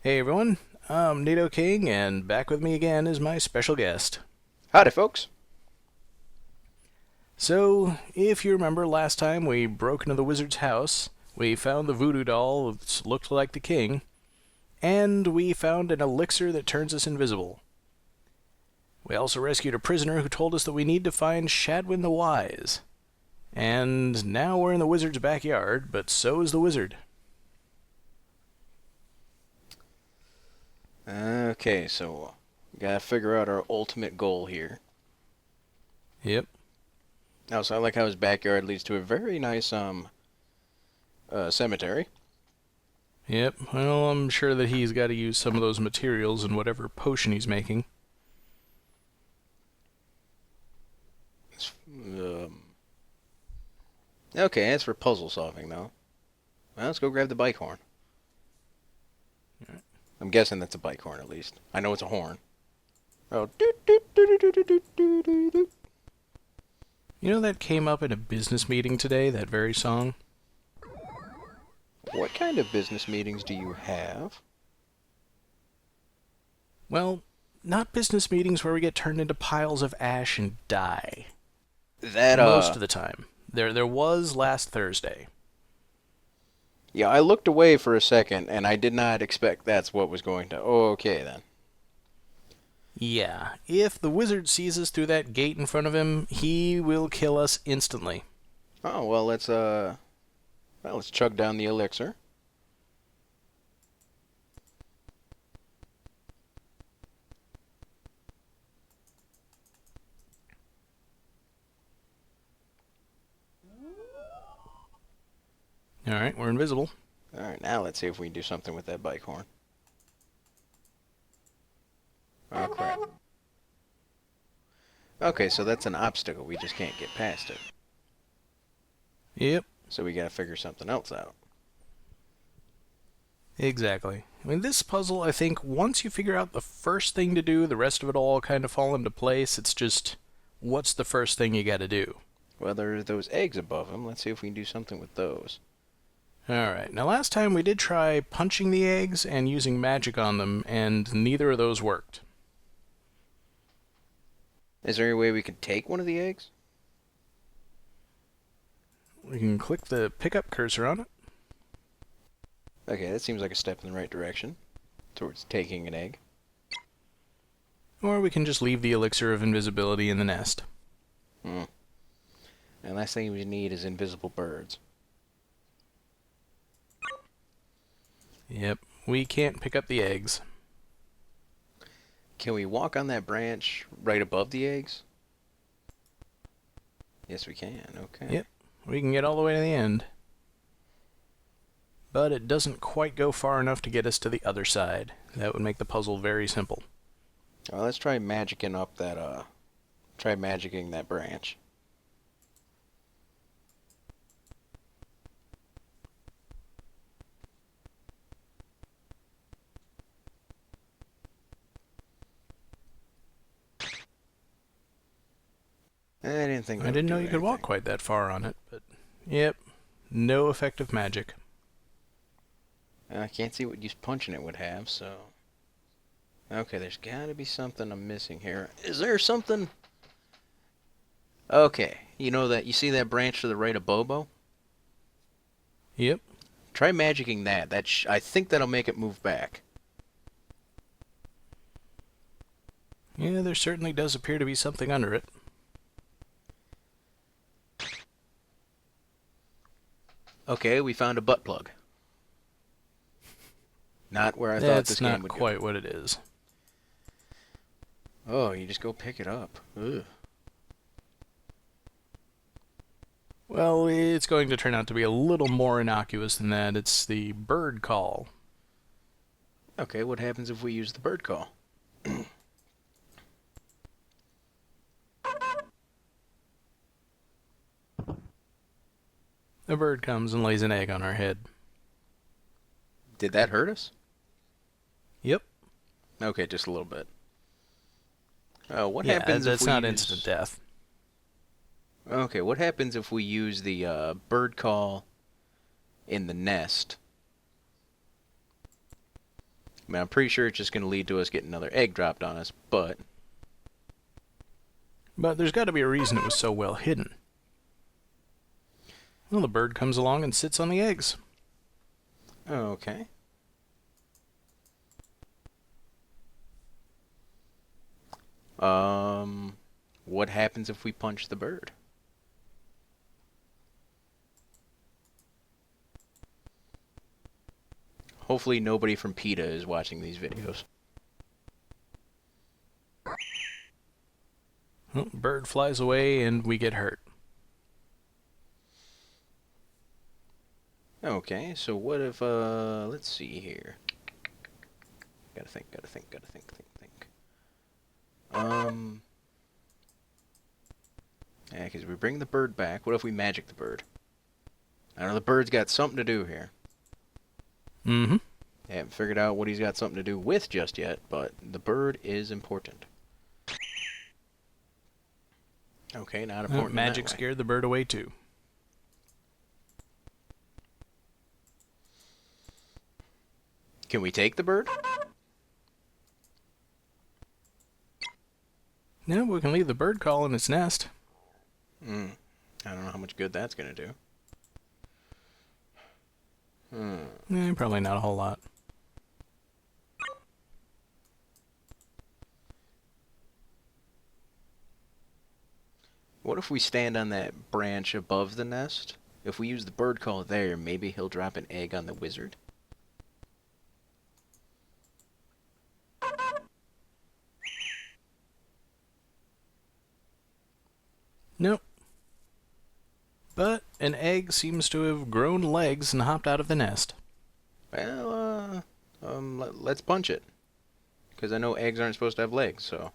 Hey everyone, I'm Nato King, and back with me again is my special guest. Howdy, folks. So, if you remember last time we broke into the wizard's house, we found the voodoo doll that looked like the king, and we found an elixir that turns us invisible. We also rescued a prisoner who told us that we need to find SHADWIN the Wise. And now we're in the wizard's backyard, but so is the wizard. Okay, so we gotta figure out our ultimate goal here. Yep. Now, so I like how his backyard leads to a very nice cemetery. Yep. Well, I'm sure that he's got to use some of those materials in whatever potion he's making. Um, okay, that's for puzzle solving, though. Well, let's go grab the bike horn. Alright. I'm guessing that's a bike horn, at least. I know it's a horn. Oh, doot, doot, doot, doot, doot, doot, doot, doot, doot. You know that came up in a business meeting today, that very song? What kind of business meetings do you have? Well, not business meetings where we get turned into piles of ash and die. That, Most of the time. There was last Thursday. Yeah, I looked away for a second, and I did not expect that's what was going to... Oh, okay, then. Yeah, if the wizard sees us through that gate in front of him, he will kill us instantly. Oh, well, let's chug down the elixir. Alright, we're invisible. Alright, now let's see if we can do something with that bike horn. Oh, crap. Okay, so that's an obstacle. We just can't get past it. Yep, So we gotta figure something else out. exactly. I mean, this puzzle, I think, once you figure out the first thing to do, the rest of it all kind of fall into place. It's just, what's the first thing you gotta do? Well, there are those eggs above him. Let's see if we can do something with those. Alright, now last time we did try punching the eggs and using magic on them, and neither of those worked. Is there any way we could take one of the eggs? We can click the pickup cursor on it. Okay, that seems like a step in the right direction towards taking an egg. Or we can just leave the elixir of invisibility in the nest. And last thing we need is invisible birds. Yep, we can't pick up the eggs. Can we walk on that branch right above the eggs? Yes, we can. Okay. Yep, we can get all the way to the end. But it doesn't quite go far enough to get us to the other side. That would make the puzzle very simple. Well, let's try magicking up that, try magicking that branch. I didn't think I that would didn't know do you could walk anything. quite that far on it, but yep, no effective magic. I can't see what use punching it would have, so... Okay, there's gotta be something I'm missing here. Is there something... Okay, you see that branch to the right of Bobo? Yep, Try magicking that. I think that'll make it move back. yeah, there certainly does appear to be something under it. Okay, we found a butt plug. Not where I thought this That's game not would quite what it is. go. Oh, you just go pick it up. Ugh. Well, it's going to turn out to be a little more innocuous than that. It's the bird call. Okay, what happens if we use the bird call? A bird comes and lays an egg on our head. Did that hurt us? Yep. Okay, just a little bit. What Yeah, happens if that's we not use... instant death. Okay, what happens if we use the bird call in the nest I mean, I'm pretty sure it's just going to lead to us getting another egg dropped on us, but... But there's got to be a reason it was so well hidden. Well, the bird comes along and sits on the eggs. Okay. What happens if we punch the bird? Hopefully nobody from PETA is watching these videos. Well, bird flies away and we get hurt. Okay, so what if, let's see here. Gotta think. Yeah, because we bring the bird back. What if we magic the bird? I know the bird's got something to do here. Mm-hmm. I haven't figured out what he's got something to do with just yet, but the bird is important. Okay, not important. Magic scared the bird away too. Can we take the bird? No, we can leave the bird call in its nest. I don't know how much good that's going to do. Probably not a whole lot. What if we stand on that branch above the nest? If we use the bird call there, maybe he'll drop an egg on the wizard? Nope. But an egg seems to have grown legs and hopped out of the nest. Well, let's punch it. Because I know eggs aren't supposed to have legs, so...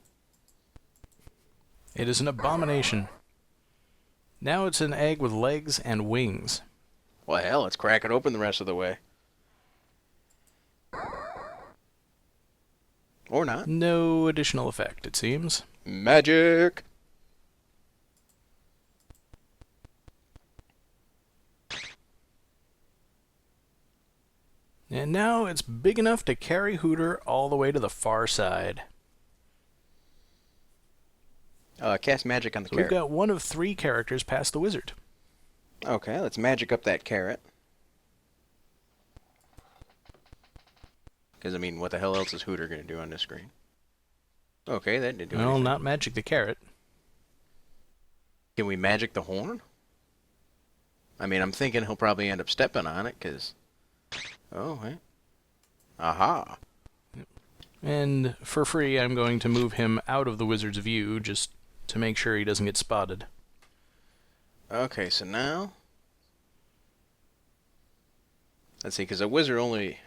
It is an abomination. Now it's an egg with legs and wings. Well, hell, let's crack it open the rest of the way. Or not. No additional effect, it seems. Magic! And now it's big enough to carry Hooter all the way to the far side. Cast magic on the So carrot. we've got one of 3 characters past the wizard. Okay, let's magic up that carrot. Because, I mean, what the hell else is Hooter going to do on this screen? Okay, that didn't do Well, anything. not magic the carrot. Can we magic the horn? I mean, I'm thinking he'll probably end up stepping on it, because... Oh, hey. Aha. And for free, I'm going to move him out of the wizard's view just to make sure he doesn't get spotted. Okay, so now... Let's see, because a wizard only...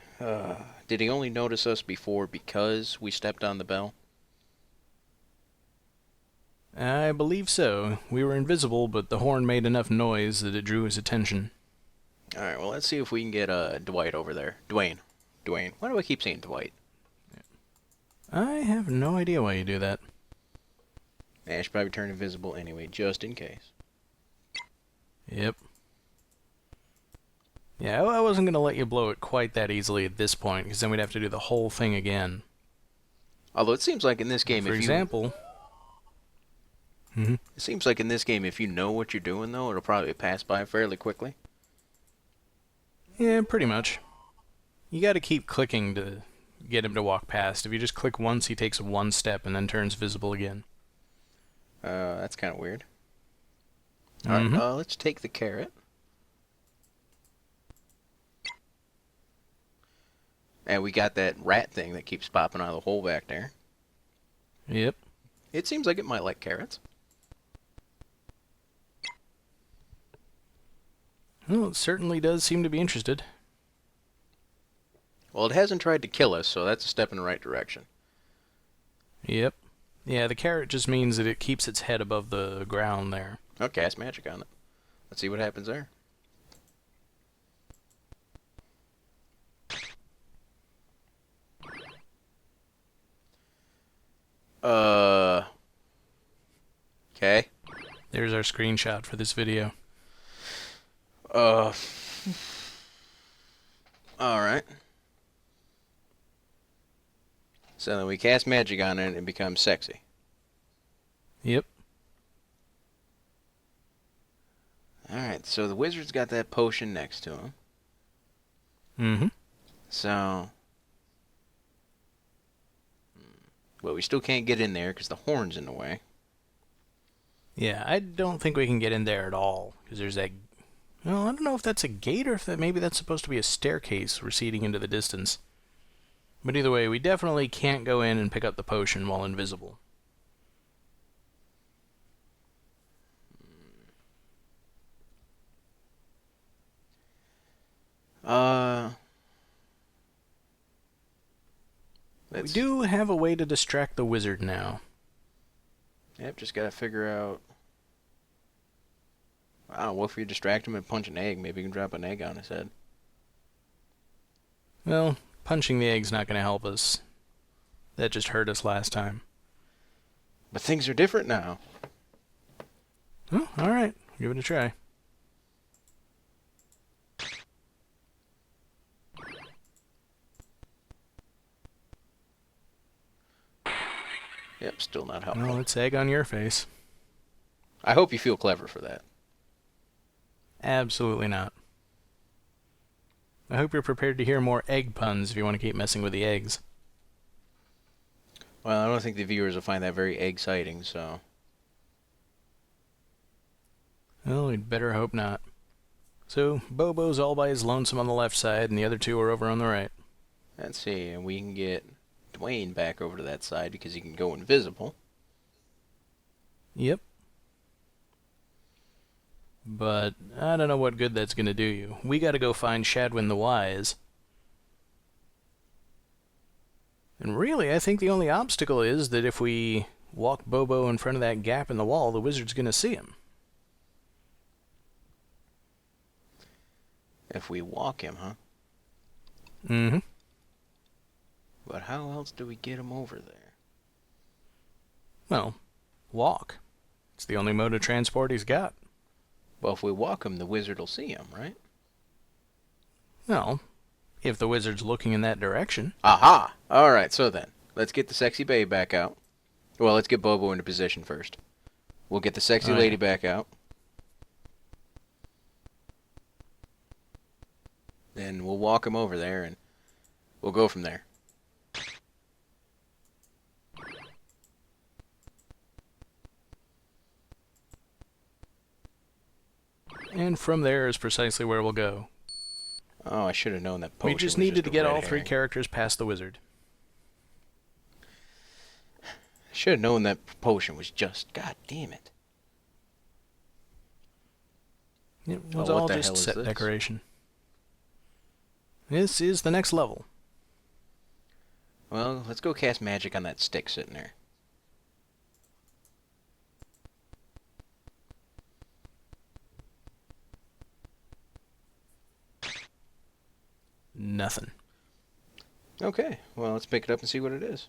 did he only notice us before because we stepped on the bell? I believe so. We were invisible, but the horn made enough noise that it drew his attention. Alright, well, let's see if we can get Dwight over there. Dwayne. Why do I keep saying Dwight? I have no idea why you do that. I should probably turn invisible anyway, just in case. Yep. Yeah, I wasn't going to let you blow it quite that easily at this point, because then we'd have to do the whole thing again. Although it seems like in this game, For example... It seems like in this game, if you know what you're doing, though, it'll probably pass by fairly quickly. Yeah, pretty much. You got to keep clicking to get him to walk past. If you just click once, he takes 1 step and then turns visible again. That's kind of weird. Alright, let's take the carrot. And we got that rat thing that keeps popping out of the hole back there. Yep. It seems like it might like carrots. Well, it certainly does seem to be interested. Well, it hasn't tried to kill us, so that's a step in the right direction. Yep. Yeah, the carrot just means that it keeps its head above the ground there. I'll cast magic on it. Let's see what happens there. Okay. There's our screenshot for this video. Alright. So then we cast magic on it and it becomes sexy. Yep. Alright, so the wizard's got that potion next to him. Mm-hmm. So... Well, we still can't get in there because the horn's in the way. Yeah, I don't think we can get in there at all, because there's that... Well, I don't know if that's a gate or if maybe that's supposed to be a staircase receding into the distance. But either way, we definitely can't go in and pick up the potion while invisible. We do have a way to distract the wizard now. Yep, just gotta figure out... I don't know, what if we distract him and punch an egg? Maybe we can drop an egg on his head. Well, punching the egg's not going to help us. That just hurt us last time. But things are different now. Oh, alright. Give it a try. Yep, still not helpful. Well, it's egg on your face. I hope you feel clever for that. Absolutely not. I hope you're prepared to hear more egg puns if you want to keep messing with the eggs. Well, I don't think the viewers will find that very exciting, so... Well, we'd better hope not. So, Bobo's all by his lonesome on the left side, and the other two are over on the right. Let's see, and we can get Dwayne back over to that side because he can go invisible. Yep. But I don't know what good that's going to do you. We got to go find SHADWIN the Wise. And really, I think the only obstacle is that if we walk Bobo in front of that gap in the wall, the wizard's going to see him. If we walk him, huh? Mm-hmm. But how else do we get him over there? Well, walk. It's the only mode of transport he's got. Well, if we walk him, the wizard will see him, right? Well, if the wizard's looking in that direction. Aha! Alright, so then, let's get the sexy babe back out. Well, let's get Bobo into position first. We'll get the sexy lady back out. Then we'll walk him over there, and we'll go from there. And from there is precisely where we'll go. Oh, I should have known that potion We just was needed just to a get red all three herring. characters past the wizard. I should have known that potion was just... God damn it. It was Oh, what all the just hell is set this? decoration. This is the next level. Well, let's go cast magic on that stick sitting there. Nothing. Okay, well, let's pick it up and see what it is.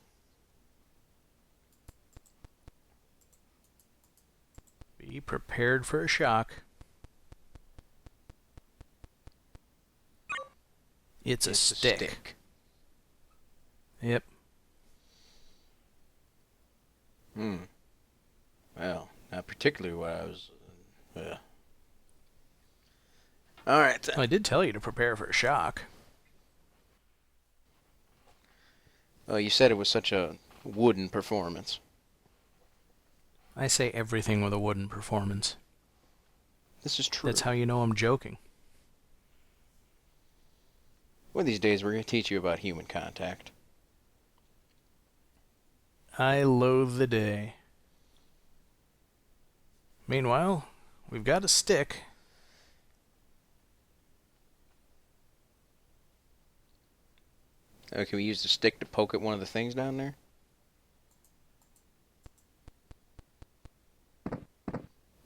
Be prepared for a shock. It's a stick. Yep. Well, not particularly what I was... Alright. I did tell you to prepare for a shock. Well, you said it was such a wooden performance. I say everything with a wooden performance. This is true. That's how you know I'm joking. One of these days we're going to teach you about human contact. I loathe the day. Meanwhile, we've got a stick. Can we use the stick to poke at one of the things down there?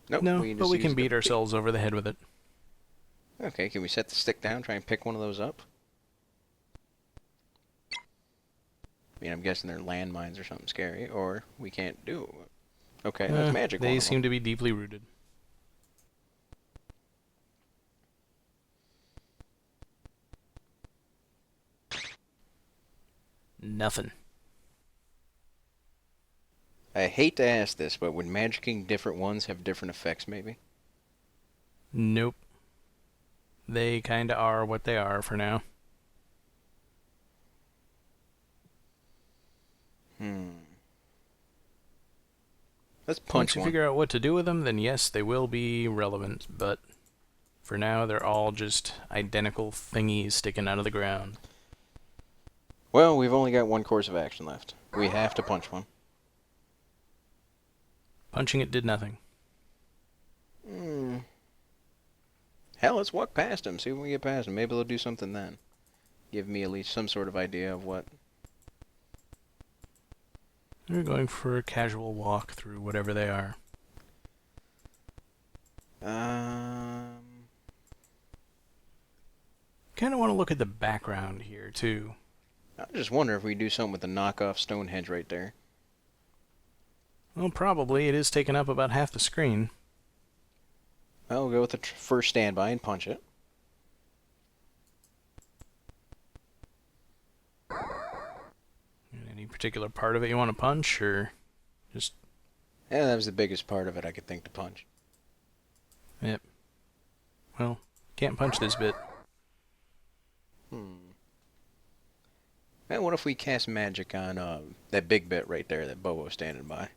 Nope, No, just but we use can the beat ourselves over the head with it. Okay, can we set the stick down, try and pick one of those up? I mean, I'm guessing they're landmines or something scary, or we can't do it. Okay, that's magic. They seem to be deeply rooted. Nothing. I hate to ask this, but would magicking different ones have different effects, maybe? Nope. They kinda are what they are for now. Let's Once punch you one. figure out what to do with them, then yes, they will be relevant, but for now, they're all just identical thingies sticking out of the ground. Well, we've only got one course of action left. We have to punch one. Punching it did nothing. Hell, let's walk past him, see if we can get past him. Maybe they'll do something then. Give me at least some sort of idea of what. We're going for a casual walk through whatever they are. Kind of want to look at the background here, too. I just wonder if we do something with the knockoff Stonehenge right there. Well, probably. It is taking up about half the screen. Well, we'll go with the first standby and punch it. Any particular part of it you want to punch, or just... Yeah, that was the biggest part of it I could think to punch. Yep. Well, can't punch this bit. Man, what if we cast magic on that big bit right there that Bobo's standing by?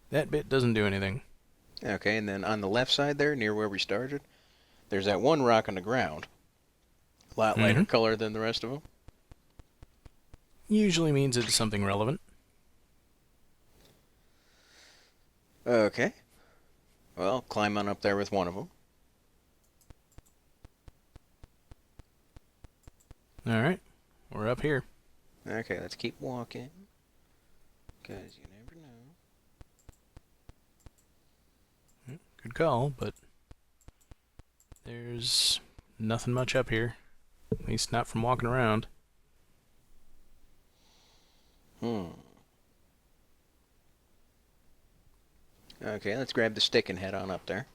That bit doesn't do anything. Okay, and then on the left side there, near where we started, there's that one rock on the ground. A lot lighter color than the rest of them. Usually means it's something relevant. Okay. Well, climb on up there with one of them. Alright, we're up here. Okay, let's keep walking. Because you never know. Good call, but there's nothing much up here. At least not from walking around. Okay, let's grab the stick and head on up there.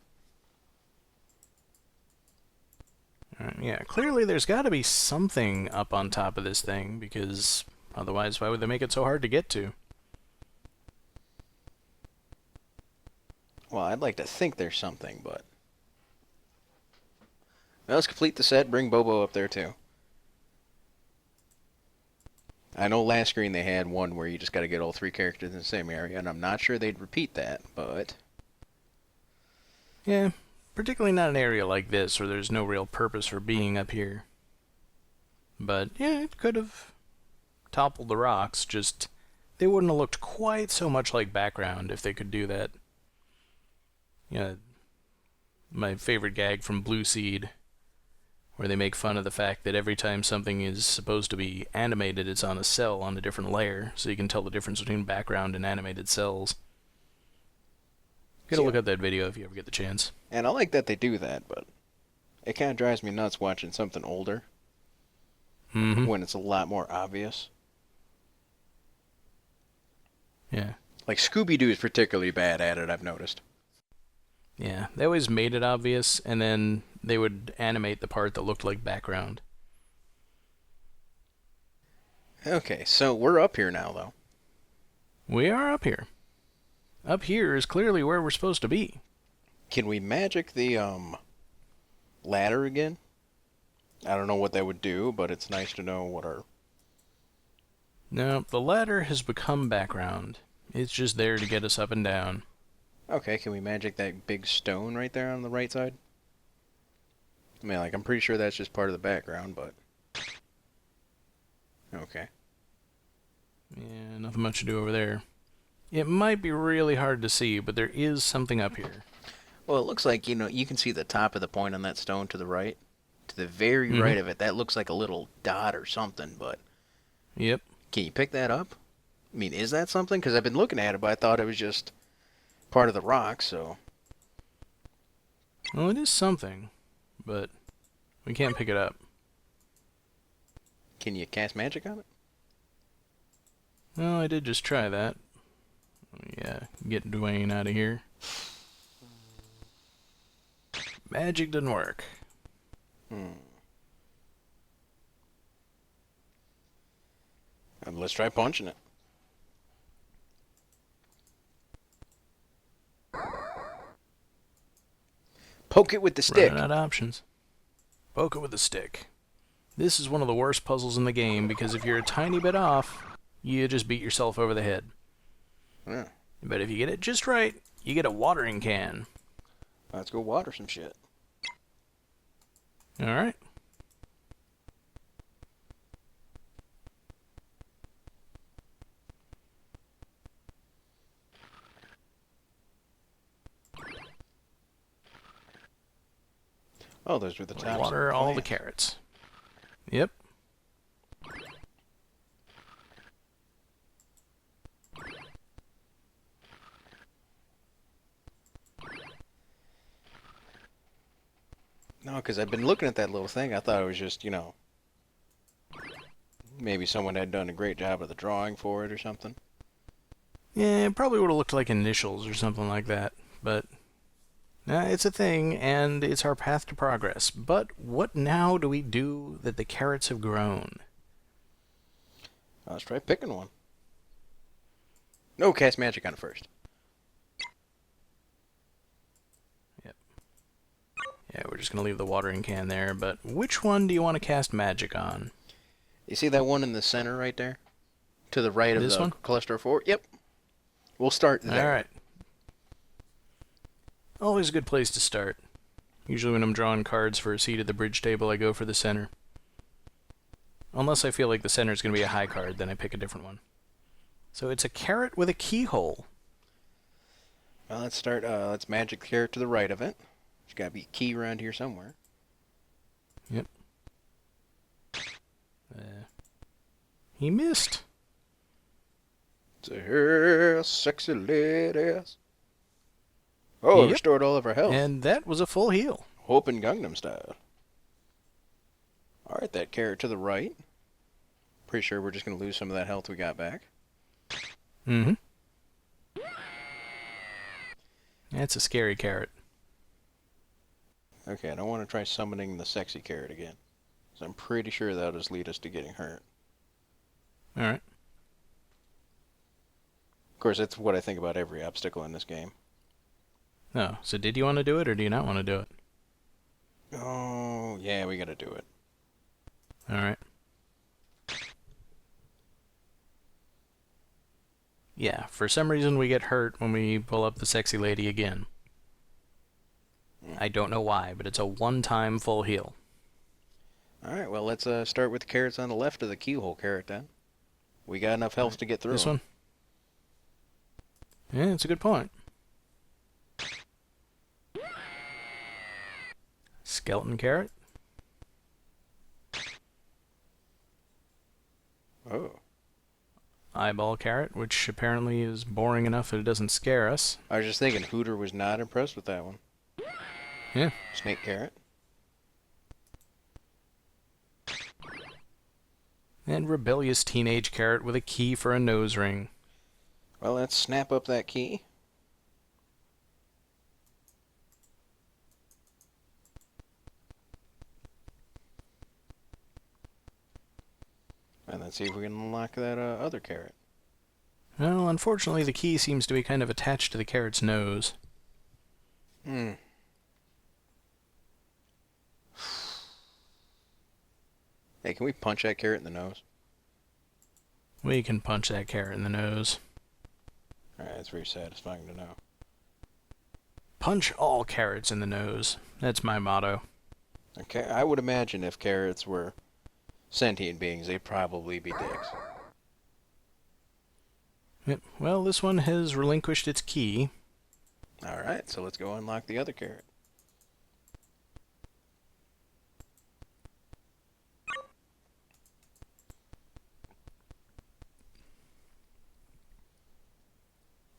Yeah, clearly there's got to be something up on top of this thing, because otherwise why would they make it so hard to get to? Well, I'd like to think there's something, but... Well, let's complete the set, bring Bobo up there too. I know last screen they had one where you just got to get all three characters in the same area, and I'm not sure they'd repeat that, but... Yeah, particularly not an area like this where there's no real purpose for being up here. But, yeah, it could have toppled the rocks, just they wouldn't have looked quite so much like background if they could do that. You know, my favorite gag from Blue Seed, where they make fun of the fact that every time something is supposed to be animated, it's on a cell on a different layer, so you can tell the difference between background and animated cells. Gotta look at that video if you ever get the chance. And I like that they do that, but it kind of drives me nuts watching something older when it's a lot more obvious. Yeah. Like Scooby-Doo is particularly bad at it, I've noticed. Yeah, they always made it obvious, and then they would animate the part that looked like background. Okay, so we're up here now, though. We are up here. Up here is clearly where we're supposed to be. Can we magic the ladder again? I don't know what that would do, but it's nice to know what our... No, the ladder has become background. It's just there to get us up and down. Okay, can we magic that big stone right there on the right side? I mean, like, I'm pretty sure that's just part of the background, but... Okay. Yeah, nothing much to do over there. It might be really hard to see, but there is something up here. Well, it looks like, you can see the top of the point on that stone to the right. To the very right of it, that looks like a little dot or something, but... Yep. Can you pick that up? I mean, is that something? Because I've been looking at it, but I thought it was just part of the rock, so... Well, it is something, but we can't pick it up. Can you cast magic on it? Well, I did just try that. Yeah, get Dwayne out of here. Magic didn't work. Let's try punching it. Poke it with the stick. Running out of options. Poke it with a stick. This is one of the worst puzzles in the game because if you're a tiny bit off, you just beat yourself over the head. Yeah. But if you get it just right, you get a watering can. Let's go water some shit. Alright. Oh, those were the tops. Water all the carrots. Yep. No, because I've been looking at that little thing. I thought it was just, you know, maybe someone had done a great job of the drawing for it or something. Yeah, it probably would have looked like initials or something like that. But it's a thing, and it's our path to progress. But what now do we do that the carrots have grown? Let's try picking one. No, cast magic on it first. Yep. Yeah, we're just going to leave the watering can there. But which one do you want to cast magic on? You see that one in the center right there? To the right of This the one? cluster of 4? Yep. We'll start there. Alright. Always a good place to start. Usually when I'm drawing cards for a seat at the bridge table, I go for the center. Unless I feel like the center is going to be a high card, then I pick a different one. So it's a carrot with a keyhole. Well, let's start. Let's magic the carrot to the right of it. There's got to be a key around here somewhere. Yep. He missed. It's a sexy ladies. Oh, Yep. restored all of our health. And that was a full heal. Hoping Gangnam style. Alright, that carrot to the right. Pretty sure we're just going to lose some of that health we got back. Mm-hmm. That's a scary carrot. Okay, I don't want to try summoning the sexy carrot again. So I'm pretty sure that'll just lead us to getting hurt. Alright. Of course, that's what I think about every obstacle in this game. Oh, so did you want to do it or do you not want to do it? Oh, yeah, we got to do it. Alright. Yeah, for some reason we get hurt when we pull up the sexy lady again. I don't know why, but it's a one-time full heal. Alright, well, let's start with the carrots on the left of the keyhole carrot then. We got enough health to get through This them. one? Yeah, it's a good point. Skeleton carrot. Oh. Eyeball carrot, which apparently is boring enough that it doesn't scare us. I was just thinking, Hooter was not impressed with that one. Yeah. Snake carrot. And rebellious teenage carrot with a key for a nose ring. Well, let's snap up that key. And then see if we can unlock that other carrot. Well, unfortunately the key seems to be kind of attached to the carrot's nose. Hmm. Hey, can we punch that carrot in the nose? We can punch that carrot in the nose. Alright, that's very satisfying to know. Punch all carrots in the nose. That's my motto. Okay, I would imagine if carrots were sentient beings, they'd probably be dicks. Yep. Well, this one has relinquished its key. Alright, so let's go unlock the other carrot.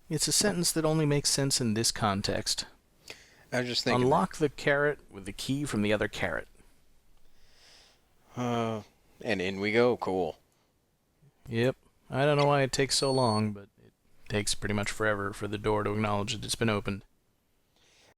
It's a sentence that only makes sense in this context. I was just thinking. Unlock the carrot with the key from the other carrot. And in we go. Cool. Yep. I don't know why it takes so long, but it takes pretty much forever for the door to acknowledge that it's been opened.